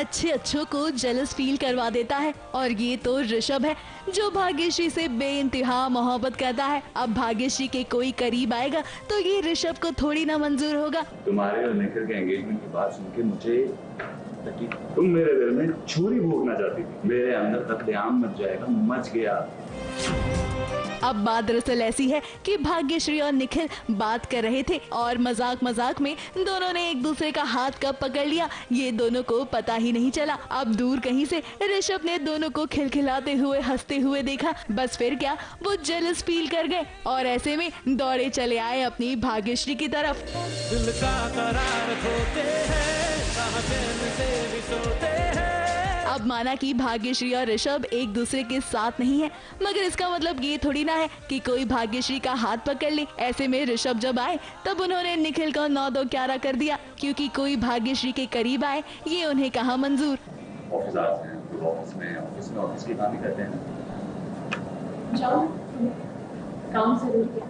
अच्छों को jealous feel करवा देता है। और ये तो ऋषभ है जो भाग्यश्री से बेइंतहा मोहब्बत करता है। अब भाग्यश्री के कोई करीब आएगा तो ये ऋषभ को थोड़ी ना मंजूर होगा। तुम्हारे और निखिल के एंगेजमेंट की बात सुन के मुझे कि तुम मेरे दिल में छुरी भोंकना चाहती थी। मेरे अंदर कत्लेआम मच जाएगा, मच गया। अब बात दरअसल ऐसी है कि भाग्यश्री और निखिल बात कर रहे थे और मजाक में दोनों ने एक दूसरे का हाथ कब पकड़ लिया ये दोनों को पता ही नहीं चला। अब दूर कहीं से ऋषभ ने दोनों को खिलखिलाते हुए हंसते हुए देखा। बस फिर क्या, वो जेलस फील कर गए और ऐसे में दौड़े चले आए अपनी भाग्यश्री की तरफ। दिल का करार खोते हैं, से भी सोते हैं। अब माना कि भाग्यश्री और ऋषभ एक दूसरे के साथ नहीं है, मगर इसका मतलब ये थोड़ी ना है कि कोई भाग्यश्री का हाथ पकड़ ले। ऐसे में ऋषभ जब आए तब उन्होंने निखिल को 9-2-11 कर दिया, क्योंकि कोई भाग्यश्री के करीब आए ये उन्हें कहा मंजूर। ऑफिस के काम ही करते हैं। जाओ, काम जरूरी है।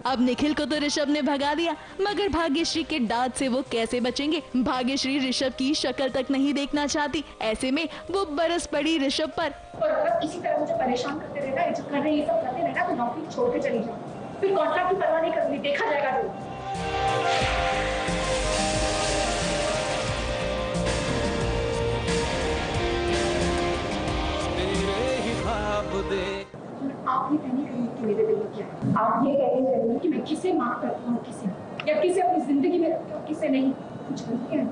अब निखिल को तो ऋषभ ने भगा दिया, मगर भाग्यश्री के डांट से वो कैसे बचेंगे। भाग्यश्री ऋषभ की शक्ल तक नहीं देखना चाहती। ऐसे में वो बरस पड़ी ऋषभ पर। और अगर इसी तरह मुझे परेशान करते रहना, ये सब करते रहना तो नौकरी छोड़ के चली जाऊँ। फिर कॉन्ट्रैक्ट की परवाह नहीं करूंगी, देखा जाएगा जो। आप ये कहने करेंगे कि मेरे दिल में क्या है। आप ये कहने करेंगे कि मैं किसे माफ करता हूँ, किसे, या किसे अपनी जिंदगी में रखता हूँ, किसे नहीं। कुछ गलतियाँ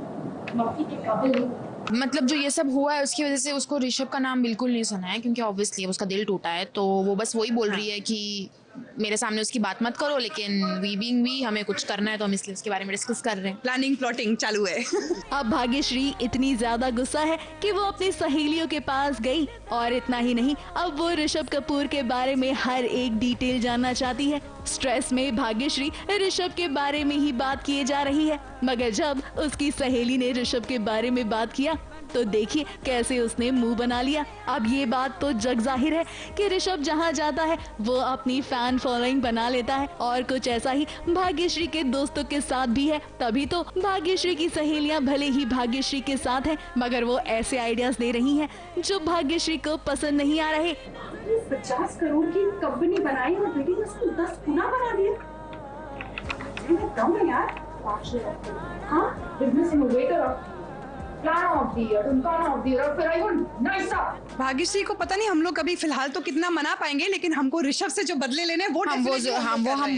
माफी के काबिल नहीं। मतलब जो ये सब हुआ है उसकी वजह से उसको ऋषभ का नाम बिल्कुल नहीं सुना है, क्योंकि ऑब्वियसली उसका दिल टूटा है। तो वो बस वही बोल रही है कि मेरे सामने उसकी बात मत करो, लेकिन वी हमें कुछ करना है तो हम इसलिए उसके बारे में डिस्कस कर रहे हैं। प्लानिंग प्लॉटिंग चालू है। अब भाग्यश्री इतनी ज्यादा गुस्सा है कि वो अपनी सहेलियों के पास गई और इतना ही नहीं, अब वो ऋषभ कपूर के बारे में हर एक डिटेल जानना चाहती है। स्ट्रेस में भाग्यश्री ऋषभ के बारे में ही बात किए जा रही है, मगर जब उसकी सहेली ने ऋषभ के बारे में बात किया तो देखिए कैसे उसने मुंह बना लिया। अब ये बात तो जग जाहिर है कि ऋषभ जहाँ जाता है वो अपनी फैन फॉलोइंग बना लेता है, और कुछ ऐसा ही भाग्यश्री के दोस्तों के साथ भी है। तभी तो भाग्यश्री की सहेलियां भले ही भाग्यश्री के साथ हैं, मगर वो ऐसे आइडियाज दे रही हैं जो भाग्यश्री को पसंद नहीं आ रहे। 50 करोड़ की कंपनी बनाई और बेटी ने उसको 10 गुना बना दिया। कम है यार। हाँ, बिजनेस इनोवेटर, भाग्यश्री को पता नहीं हम लोग कभी फिलहाल तो कितना मना पाएंगे, लेकिन हमको ऋषभ से जो बदले लेने वो हम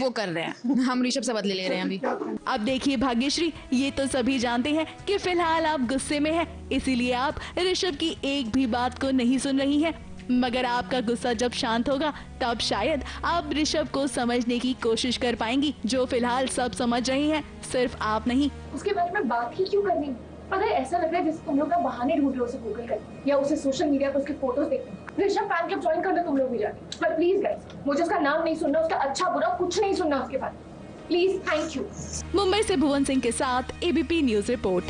वो कर रहे हैं। हम ऋषभ से बदले ले रहे हैं अभी। अब देखिए भाग्यश्री, ये तो सभी जानते हैं कि फिलहाल आप गुस्से में हैं, इसीलिए आप ऋषभ की एक भी बात को नहीं सुन रही हैं। मगर आपका गुस्सा जब शांत होगा तब शायद आप ऋषभ को समझने की कोशिश कर पाएंगी, जो फिलहाल सब समझ रही हैं, सिर्फ आप नहीं। उसके बारे में बात ही क्यों करनी? पता है, ऐसा लग रहा है जैसे तुम लोग बहाने ढूंढ रहे हो उसे गूगल कर, या उसे सोशल मीडिया पर उसके फोटोज देखते। ऋषभ फैन क्लब ज्वाइन करना तुम लोग भी जाके, पर प्लीज गाइस, मुझे उसका नाम नहीं सुनना, उसका अच्छा बुरा कुछ नहीं सुनना उसके बाद, प्लीज। Thank you. मुंबई से भुवन सिंह के साथ एबीपी न्यूज रिपोर्ट।